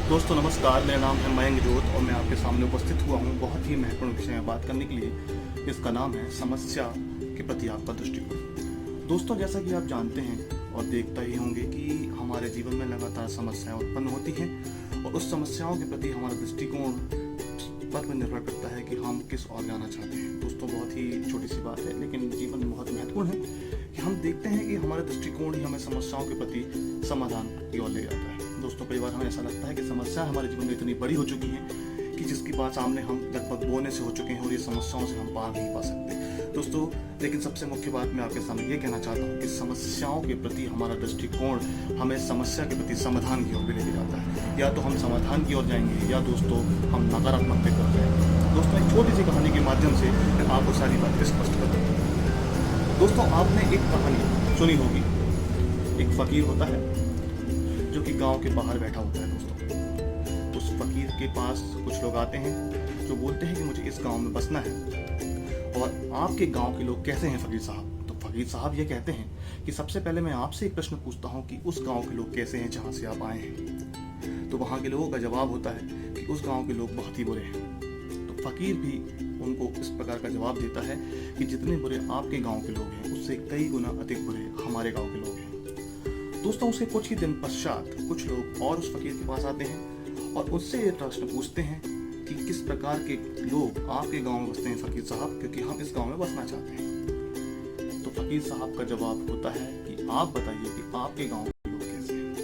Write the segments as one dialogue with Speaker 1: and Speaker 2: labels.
Speaker 1: दोस्तों नमस्कार, मेरा नाम है मयंक जोत और मैं आपके सामने उपस्थित हुआ हूँ बहुत ही महत्वपूर्ण विषय में बात करने के लिए। इसका नाम है समस्या के प्रति आपका दृष्टिकोण। दोस्तों, जैसा कि आप जानते हैं और देखता ही होंगे कि हमारे जीवन में लगातार समस्याएं उत्पन्न होती हैं और उस समस्याओं के प्रति हमारा दृष्टिकोण पर निर्भर करता है कि हम किस ओर जाना चाहते हैं। दोस्तों, बहुत ही छोटी सी बात है लेकिन जीवन में बहुत महत्वपूर्ण है कि हम देखते हैं कि हमारा दृष्टिकोण ही हमें समस्याओं के प्रति समाधान की ओर ले जाता है। दोस्तों, कई बार हमें ऐसा लगता है कि समस्या हमारे जीवन में इतनी बड़ी हो चुकी है कि जिसकी बात सामने हम लगभग बोने से हो चुके हैं और ये समस्याओं से हम पार नहीं पा सकते। दोस्तों, लेकिन सबसे मुख्य बात मैं आपके सामने ये कहना चाहता हूँ कि समस्याओं के प्रति हमारा दृष्टिकोण हमें समस्या के प्रति समाधान की ओर भी लेके जाता है। या तो हम समाधान की ओर जाएंगे या दोस्तों हम नकारात्मक पे कर जाएंगे। दोस्तों, एक छोटी सी कहानी के माध्यम से मैं आपको सारी बातें स्पष्ट कर दूँ। दोस्तों, आपने एक कहानी सुनी होगी। एक फकीर होता है जो कि गांव के बाहर बैठा होता है। दोस्तों, उस फकीर के पास कुछ लोग आते हैं जो बोलते हैं कि मुझे इस गांव में बसना है और आपके गांव के लोग कैसे हैं फकीर साहब। तो फकीर साहब ये कहते हैं कि सबसे पहले मैं आपसे एक प्रश्न पूछता हूँ कि उस गांव के लोग कैसे हैं जहाँ से आप आए हैं। तो वहाँ के लोगों का जवाब होता है कि उस गाँव के लोग बहुत ही बुरे हैं। तो फकीर भी उनको इस प्रकार का जवाब देता है कि जितने बुरे आपके गाँव के लोग हैं उससे कई गुना अधिक बुरे हमारे गाँव के लोग हैं। दोस्तों, उसके कुछ ही दिन पश्चात कुछ लोग और उस फकीर के पास आते हैं और उससे ये प्रश्न पूछते हैं कि किस प्रकार के लोग आपके गांव में बसते हैं फकीर साहब, क्योंकि हम इस गांव में बसना चाहते हैं। तो फकीर साहब का जवाब होता है कि आप बताइए कि आपके गांव के लोग कैसे हैं।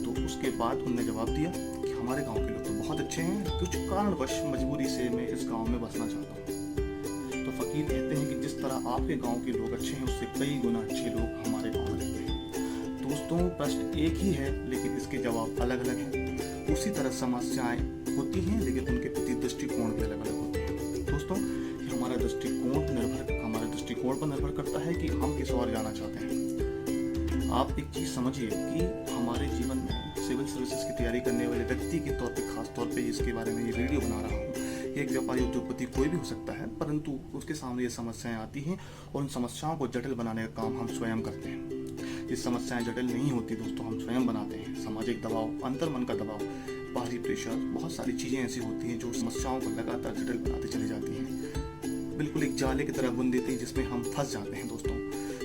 Speaker 1: तो उसके बाद उनने जवाब दिया कि हमारे गांव के लोग तो बहुत अच्छे हैं, कुछ कारणवश मजबूरी से मैं इस गाँव में बसना चाहता हूँ। तो फकीर कहते हैं कि जिस तरह आपके गाँव के लोग अच्छे हैं उससे कई गुना अच्छे लोग हमारे गाँव में रहते हैं। दोस्तों, प्रश्न एक ही है लेकिन इसके जवाब अलग अलग हैं। उसी तरह समस्याएं होती हैं लेकिन उनके प्रति दृष्टिकोण भी अलग अलग होते हैं। दोस्तों, हमारा दृष्टिकोण पर निर्भर करता है कि हम किस ओर जाना चाहते हैं। आप एक चीज समझिए कि हमारे जीवन में सिविल सर्विसेज की तैयारी करने वाले व्यक्ति के तौर पे खास तौर पे इसके बारे में ये वीडियो बना रहा हूँ। एक व्यापारी उद्योगपति कोई भी हो सकता है, परंतु उसके सामने ये समस्याएं आती हैं और उन समस्याओं को जटिल बनाने का काम हम स्वयं करते हैं। ये समस्याएं जटिल नहीं होती दोस्तों, हम स्वयं बनाते हैं। सामाजिक दबाव, अंतर्मन का दबाव, बाहरी प्रेशर, बहुत सारी चीजें ऐसी होती हैं जो समस्याओं को लगातार जटिल बनाते चली जाती हैं। बिल्कुल एक जाले की तरह बुन देती हैं जिसमें हम फंस जाते हैं दोस्तों।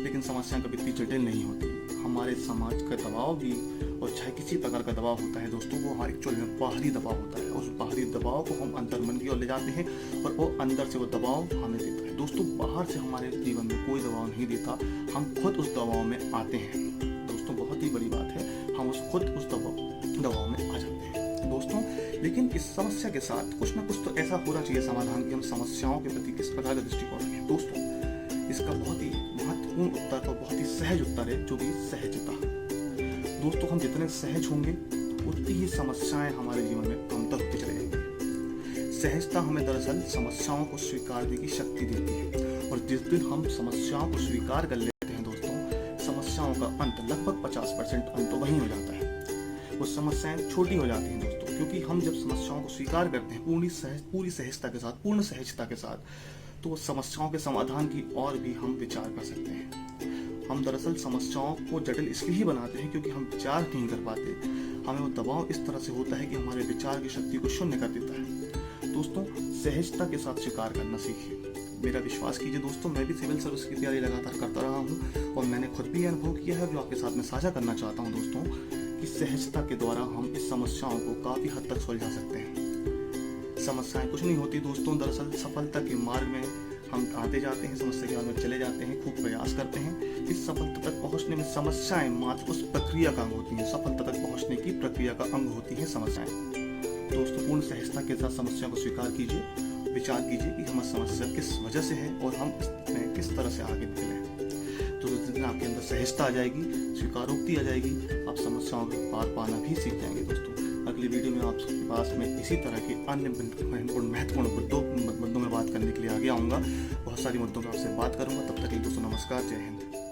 Speaker 1: लेकिन समस्या कभी इतनी जटिल नहीं होती। हमारे समाज का दबाव भी और चाहे किसी प्रकार का दबाव होता है दोस्तों, वो एक्चुअल में बाहरी दबाव होता है। उस बाहरी दबाव को हम अंतर्मन की ओर ले जाते हैं और वो अंदर से वो दबाव हमें देता है। दोस्तों, बाहर से हमारे जीवन में कोई दबाव नहीं देता, हम खुद उस दबाव में आते हैं। दोस्तों, बहुत ही बड़ी बात है, हम खुद उस दबाव में आ जाते हैं दोस्तों। लेकिन इस समस्या के साथ कुछ ना कुछ तो ऐसा होना चाहिए समाधान कि हम समस्याओं के प्रति किस प्रकार का दृष्टिकोण रखें। दोस्तों, इसका बहुत ही महत्वपूर्ण उत्तर और बहुत ही सहज उत्तर है जो कि सहजता। दोस्तों, हम जितने सहज होंगे उतनी ही समस्याएं हमारे जीवन में कमतर होती चली जाएंगी। सहजता हमें दरअसल समस्याओं को स्वीकारने की शक्ति देती है और जिस दिन हम समस्याओं को स्वीकार कर लेते हैं दोस्तों, समस्याओं का अंत लगभग 50% अंत तो वहीं हो जाता है। वो समस्याएं छोटी हो जाती हैं दोस्तों, क्योंकि हम जब समस्याओं को स्वीकार करते हैं पूरी सहजता के साथ, पूर्ण सहजता के साथ, तो समस्याओं के समाधान की और भी हम विचार कर सकते हैं। हम दरअसल समस्याओं को जटिल इसलिए ही बनाते हैं क्योंकि हम विचार नहीं कर पाते। हमें वो दबाव इस तरह से होता है कि हमारे विचार की शक्ति को शून्य कर देता है। दोस्तों, सहजता के साथ स्वीकार करना सीखिए। मेरा विश्वास कीजिए दोस्तों, मैं भी सिविल सर्विस की तैयारी लगातार करता रहा हूँ और मैंने खुद भी अनुभव किया है जो आपके साथ में साझा करना चाहता हूँ दोस्तों, कि सहजता के द्वारा हम इस समस्याओं को काफी हद तक सुलझा सकते हैं। समस्याएं कुछ नहीं होती दोस्तों, दरअसल सफलता के मार्ग में हम आते जाते हैं, समस्या के मार्ग में चले जाते हैं, खूब प्रयास करते हैं। इस सफलता तक पहुंचने में समस्याएं मात्र उस प्रक्रिया का अंग होती हैं। सफलता तक पहुंचने की प्रक्रिया का अंग होती है समस्याएं। दोस्तों, पूर्ण सहजता के साथ समस्या को स्वीकार कीजिए, विचार कीजिए कि हमारी समस्या किस वजह से है और हम इसमें किस तरह से आगे निकलें। तो जिस दिन आपके अंदर सहजता आ जाएगी, स्वीकारोक्ति आ जाएगी, आप समस्याओं को पार पाना भी सीख जाएंगे दोस्तों। अगली वीडियो में आपके पास में इसी तरह के अन्य महत्वपूर्ण मुद्दों में बात करने के लिए आगे आऊँगा। बहुत सारी मुद्दों में आपसे बात करूँगा। तब तक के लिए दोस्तों नमस्कार, जय हिंद।